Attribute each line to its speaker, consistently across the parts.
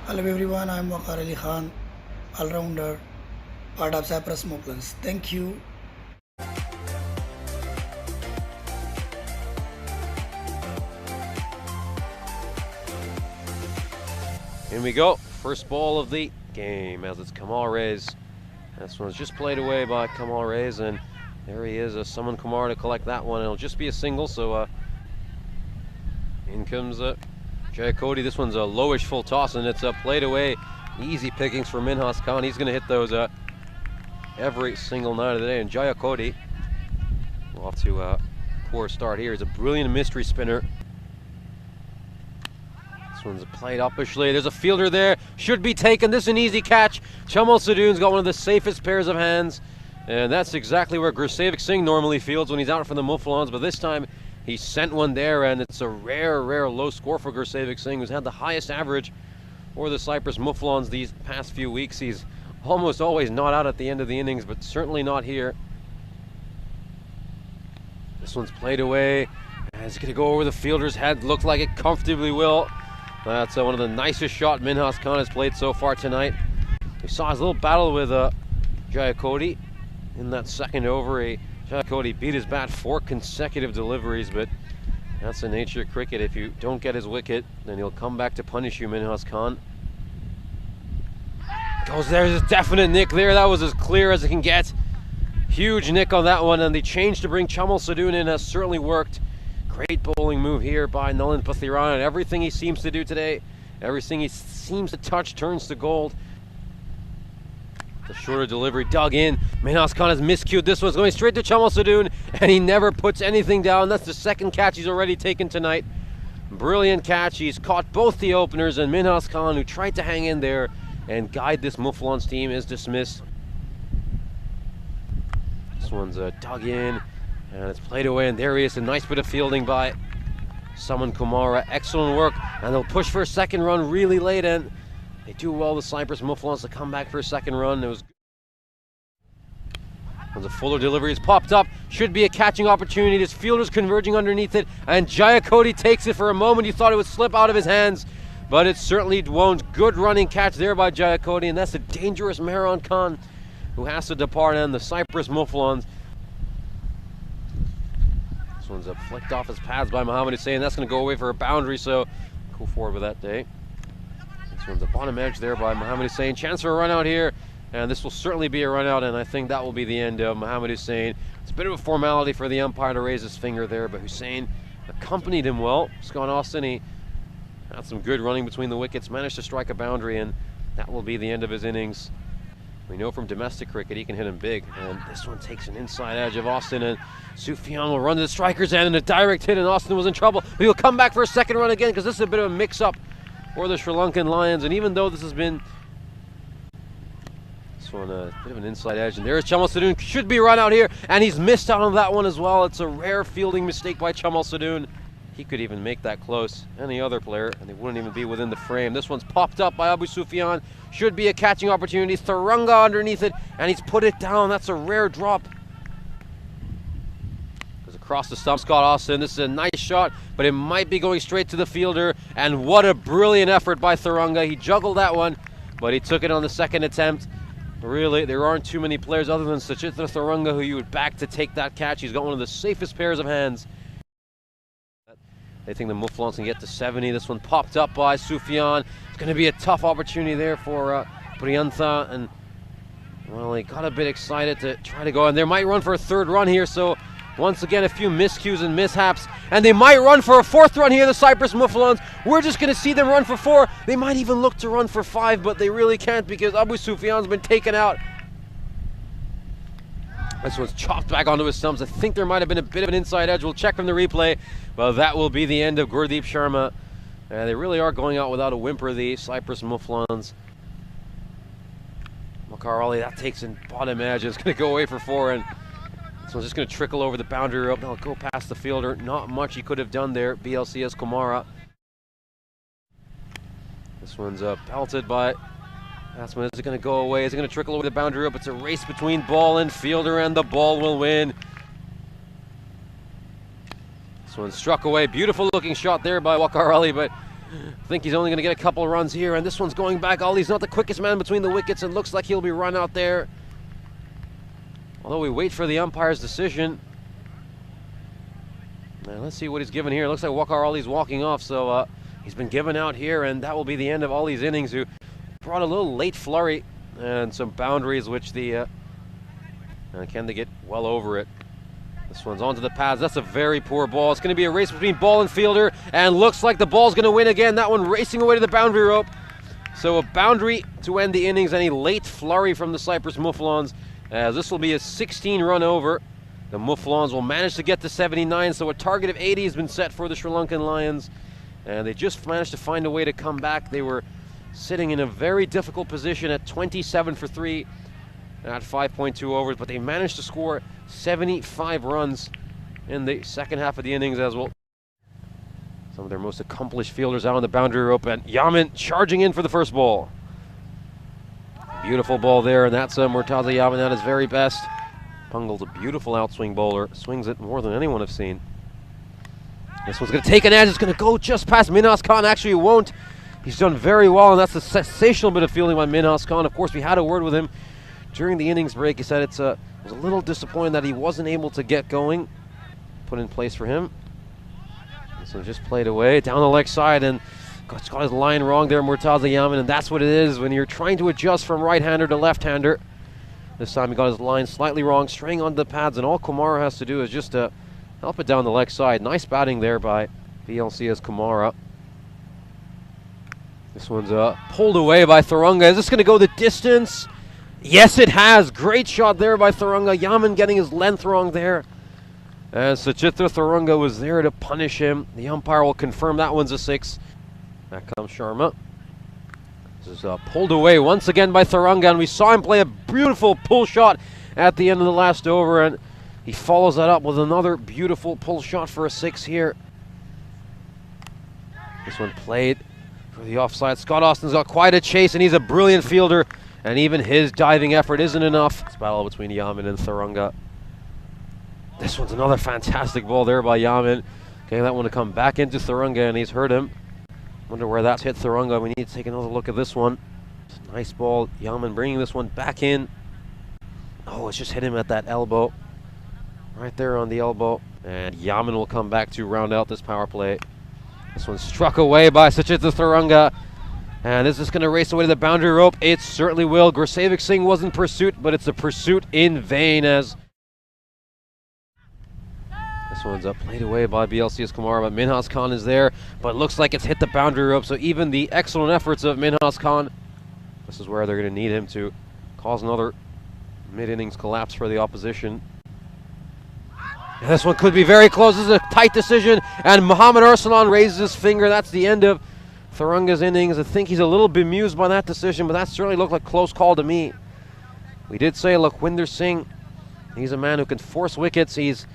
Speaker 1: Hello everyone, I am Waqar Ali Khan, all-rounder, part of Cyprus Moufflons. Thank you.
Speaker 2: In we go. First ball of the game as it's Kamal Reyes. This one's just played away by Kamal Reyes, and there he is, Summon Kumar to collect that one. It'll just be a single, so in comes Jayakoti. This one's a lowish full toss, and it's played away. Easy pickings for Minhas Khan. He's going to hit those every single night of the day. And Jayakoti, off to a poor start here. He's a brilliant mystery spinner. This one's played uppishly. There's a fielder there. Should be taken. This is an easy catch. Chamal Sadoon's got one of the safest pairs of hands. And that's exactly where Gursevic Singh normally fields when he's out for the Moufflons. But this time, he sent one there, and it's a rare low score for Gursevic Singh, who's had the highest average for the Cyprus Moufflons these past few weeks. He's almost always not out at the end of the innings, but certainly not here. This one's played away. And it's going to go over the fielder's head. Looks like it comfortably will. That's one of the nicest shot Minhas Khan has played so far tonight. We saw his little battle with Jayakoti in that second over. Jayakoti beat his bat 4 consecutive deliveries, but that's the nature of cricket. If you don't get his wicket, then he'll come back to punish you, Minhas Khan. There's a definite nick there. That was as clear as it can get. Huge nick on that one, and the change to bring Chamal Sadoon in has certainly worked. Great bowling move here by Nalin Pathiran, and everything he seems to do today, everything he seems to touch turns to gold. The shorter delivery dug in. Minhas Khan has miscued this one. It's going straight to Chamal Sadoon, and he never puts anything down. That's the second catch he's already taken tonight. Brilliant catch. He's caught both the openers, and Minhas Khan, who tried to hang in there and guide this Moufflons team, is dismissed. This one's dug in, and it's played away, and there he is. A nice bit of fielding by Summon Kumara. Excellent work, and they'll push for a second run really late, and they do well, the Cyprus Moufflons, to come back for a second run. It was a fuller delivery has popped up. Should be a catching opportunity. His fielder's converging underneath it, and Jayakoti takes it. For a moment, you thought it would slip out of his hands, but it certainly won't. Good running catch there by Jayakoti, and that's a dangerous Mehran Khan who has to depart, and the Cyprus Moufflons. This one's flicked off his pads by Mohamed Hussain. That's going to go away for a boundary, so go forward with that day. This one's a bottom edge there by Mohamed Hussain. Chance for a run out here, and this will certainly be a run out, and I think that will be the end of Mohamed Hussain. It's a bit of a formality for the umpire to raise his finger there, but Hussain accompanied him well. Scott Austin, he had some good running between the wickets, managed to strike a boundary, and that will be the end of his innings. We know from domestic cricket he can hit him big, and this one takes an inside edge of Austin, and Sufyan will run to the striker's end, and a direct hit, and Austin was in trouble. But he'll come back for a second run again, because this is a bit of a mix-up for the Sri Lankan Lions, and even though this has been a bit of an inside edge, and there's Chamal Sadoon. Should be a run out here, and he's missed out on that one as well. It's a rare fielding mistake by Chamal Sadoon. He could even make that close, any other player, and they wouldn't even be within the frame. This one's popped up by Abu Sufyan. Should be a catching opportunity. Thuranga underneath it, and he's put it down. That's a rare drop. Goes across the stump, Scott Austin. This is a nice shot, but it might be going straight to the fielder, and what a brilliant effort by Thuranga. He juggled that one, but he took it on the second attempt. Really, there aren't too many players other than Sachitra Thuranga who you would back to take that catch. He's got one of the safest pairs of hands. They think the Moufflons can get to 70. This one popped up by Sufyan. It's going to be a tough opportunity there for Priyantha, and well, he got a bit excited to try to go, and they might run for a third run here, so once again, a few miscues and mishaps, and they might run for a fourth run here, the Cyprus Moufflons. We're just going to see them run for 4. They might even look to run for 5, but they really can't because Abu Sufyan's been taken out. This one's chopped back onto his stumps. I think there might have been a bit of an inside edge. We'll check from the replay. Well, that will be the end of Gurdeep Sharma. They really are going out without a whimper, the Cyprus Moufflons. Waqar Ali, that takes in bottom edge. It's going to go away for 4, and this one's just going to trickle over the boundary rope. Now go past the fielder. Not much he could have done there. BLCS Kumara. This one's pelted by Asman. Is it going to go away? Is it going to trickle over the boundary rope? It's a race between ball and fielder, and the ball will win. This one struck away. Beautiful looking shot there by Waqar Ali, but I think he's only going to get a couple of runs here, and this one's going back. Ollie's not the quickest man between the wickets, and looks like he'll be run out there. Although we wait for the umpire's decision. Now let's see what he's given here. It looks like Waqar Ollie's walking off, so he's been given out here, and that will be the end of Ollie's innings, who brought a little late flurry and some boundaries, which the can they get well over it. This one's onto the pads. That's a very poor ball. It's going to be a race between ball and fielder, and looks like the ball's going to win again. That one racing away to the boundary rope. So a boundary to end the innings. Any late flurry from the Cyprus Moufflons, as this will be a 16-run over. The Moufflons will manage to get to 79, so a target of 80 has been set for the Sri Lankan Lions, and they just managed to find a way to come back. They were sitting in a very difficult position at 27 for 3 at 5.2 overs, but they managed to score 75 runs in the second half of the innings as well. Some of their most accomplished fielders out on the boundary rope, and Yaman charging in for the first ball. Beautiful ball there, and that's Murtaza Yaman at his very best. Pungal's a beautiful outswing bowler, swings it more than anyone I've seen. This one's going to take an edge. It's going to go just past Minhas Khan. Actually, it won't. He's done very well, and that's a sensational bit of fielding by Minhas Khan. Of course, we had a word with him during the innings break. He said it was a little disappointing that he wasn't able to get going. Put in place for him. So just played away down the leg side, and got his line wrong there, Murtaza Yaman, and that's what it is when you're trying to adjust from right-hander to left-hander. This time he got his line slightly wrong, straying onto the pads, and all Kumara has to do is just help it down the leg side. Nice batting there by BLC's Kumara. This one's pulled away by Thurunga. Is this going to go the distance? Yes, it has. Great shot there by Thurunga. Yaman getting his length wrong there. And Suchitra Thurunga was there to punish him. The umpire will confirm that one's a 6. Back comes Sharma. This is pulled away once again by Thurunga, and we saw him play a beautiful pull shot at the end of the last over, and he follows that up with another beautiful pull shot for a 6 here. This one played for the offside. Scott Austin's got quite a chase, and he's a brilliant fielder, and even his diving effort isn't enough. It's a battle between Yaman and Thurunga. This one's another fantastic ball there by Yaman. Getting that one to come back into Thurunga, and he's hurt him. Wonder where that's hit Thurunga. We need to take another look at this one. Nice ball. Yaman bringing this one back in. Oh, it's just hit him at that elbow. Right there on the elbow. And Yaman will come back to round out this power play. This one struck away by Suchitra Thurunga. And is this going to race away to the boundary rope? It certainly will. Gursevic Singh was in pursuit, but it's a pursuit in vain as this one's played away by BLC's Kumar, but Minhas Khan is there, but it looks like it's hit the boundary rope, so even the excellent efforts of Minhas Khan, this is where they're going to need him to cause another mid-innings collapse for the opposition. And this one could be very close. This is a tight decision, and Muhammad Arsalan raises his finger. That's the end of Thurunga's innings. I think he's a little bemused by that decision, but that certainly looked like a close call to me. We did say, look, Winder Singh, he's a man who can force wickets. He's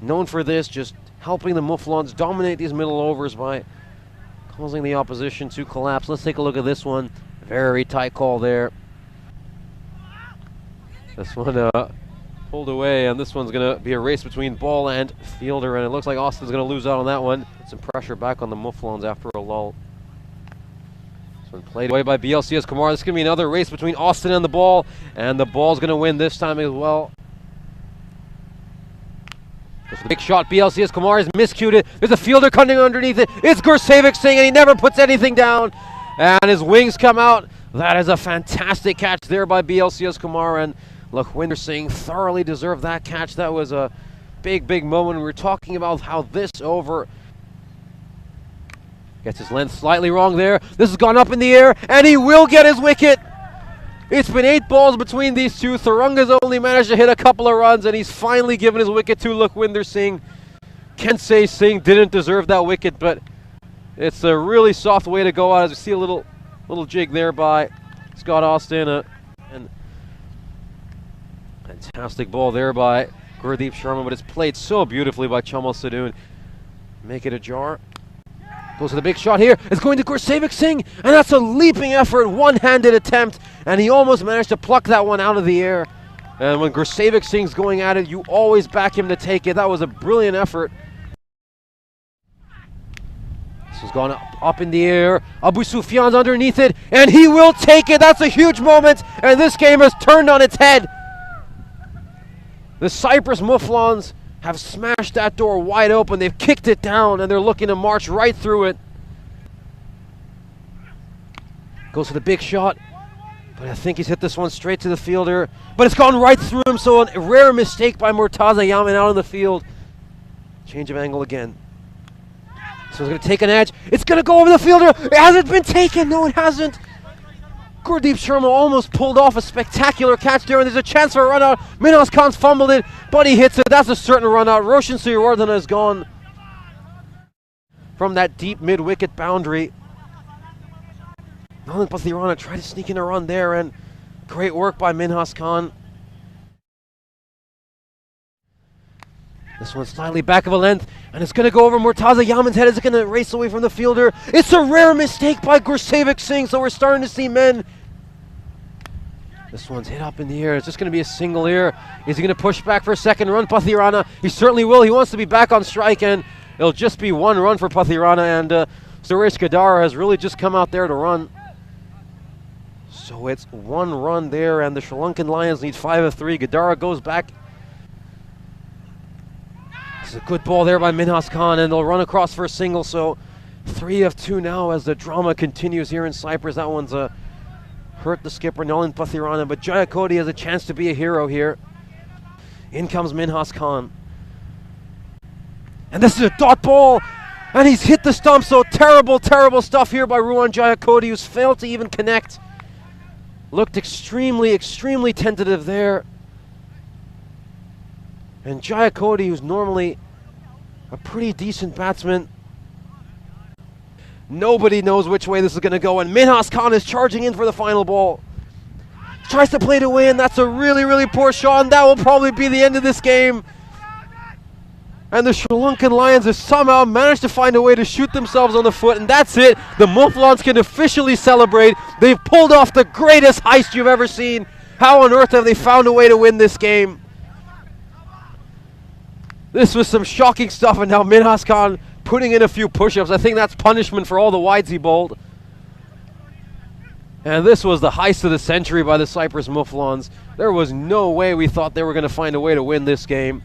Speaker 2: known for this, just helping the Moufflons dominate these middle overs by causing the opposition to collapse. Let's take a look at this one. Very tight call there. This one pulled away, and this one's going to be a race between ball and fielder, and it looks like Austin's going to lose out on that one. Some pressure back on the Moufflons after a lull. This one played away by BLC's Kumar. This is going to be another race between Austin and the ball's going to win this time as well. This big shot, BLC's Kumar is miscued it. There's a fielder coming underneath it. It's Gursevic Singh, and he never puts anything down. And his wings come out. That is a fantastic catch there by BLC's Kumar. And look, Winder Singh thoroughly deserved that catch. That was a big, big moment. We were talking about how this over gets his length slightly wrong there. This has gone up in the air, and he will get his wicket. It's been 8 balls between these two. Thurunga's only managed to hit a couple of runs, and he's finally given his wicket to Lakhwinder Singh. Can't say Singh didn't deserve that wicket, but it's a really soft way to go out. As we see a little jig there by Scott Austin. And fantastic ball there by Gurdeep Sharma, but it's played so beautifully by Chamal Sadoon. Make it ajar. Goes to the big shot here. It's going to Gursevic Singh, and that's a leaping effort, one-handed attempt, and he almost managed to pluck that one out of the air. And when Gursevic Singh's going at it, you always back him to take it. That was a brilliant effort. This This has gone up in the air. Abu Sufyan's underneath it, and he will take it. That's a huge moment, and this game has turned on its head. The Cyprus Moufflons have smashed that door wide open. They've kicked it down, and they're looking to march right through it. Goes for the big shot, but I think he's hit this one straight to the fielder. But it's gone right through him, so a rare mistake by Murtaza Yamin out on the field. Change of angle again. So it's going to take an edge. It's going to go over the fielder. It hasn't been taken. No, it hasn't. Gurdeep Sharma almost pulled off a spectacular catch there, and there's a chance for a run out. Minhas Khan's fumbled it, but he hits it. That's a certain run out. Roshan Suryawarddhana is gone from that deep mid-wicket boundary. Nolan Pathirana tried to sneak in a run there, and great work by Minhas Khan. This one's slightly back of a length, and it's going to go over Murtaza Yamin's head. Is it going to race away from the fielder? It's a rare mistake by Gursevik Singh, so we're starting to see men. This one's hit up in the air. It's just going to be a single here. Is he going to push back for a second run? Pathirana, he certainly will. He wants to be back on strike, and it'll just be one run for Pathirana, and Suresh Gadara has really just come out there to run. So it's one run there, and the Sri Lankan Lions need 5 of 3. Gadara goes back. It's a good ball there by Minhas Khan, and they'll run across for a single. So 3 of 2 now as the drama continues here in Cyprus. That one's hurt the skipper, Nolan Pathirana, but Jayakoti has a chance to be a hero here. In comes Minhas Khan. And this is a dot ball, and he's hit the stump. So terrible, terrible stuff here by Ruwan Jayakoti, who's failed to even connect. Looked extremely, extremely tentative there. And Jayakoti, who's normally a pretty decent batsman, nobody knows which way this is going to go. And Minhas Khan is charging in for the final ball. Tries to play it away, and that's a really, really poor shot. And that will probably be the end of this game. And the Sri Lankan Lions have somehow managed to find a way to shoot themselves on the foot. And that's it. The Moufflons can officially celebrate. They've pulled off the greatest heist you've ever seen. How on earth have they found a way to win this game? This was some shocking stuff, and now Minhas Khan putting in a few push-ups. I think that's punishment for all the wides he bowled. And this was the heist of the century by the Cyprus Moufflons. There was no way we thought they were going to find a way to win this game.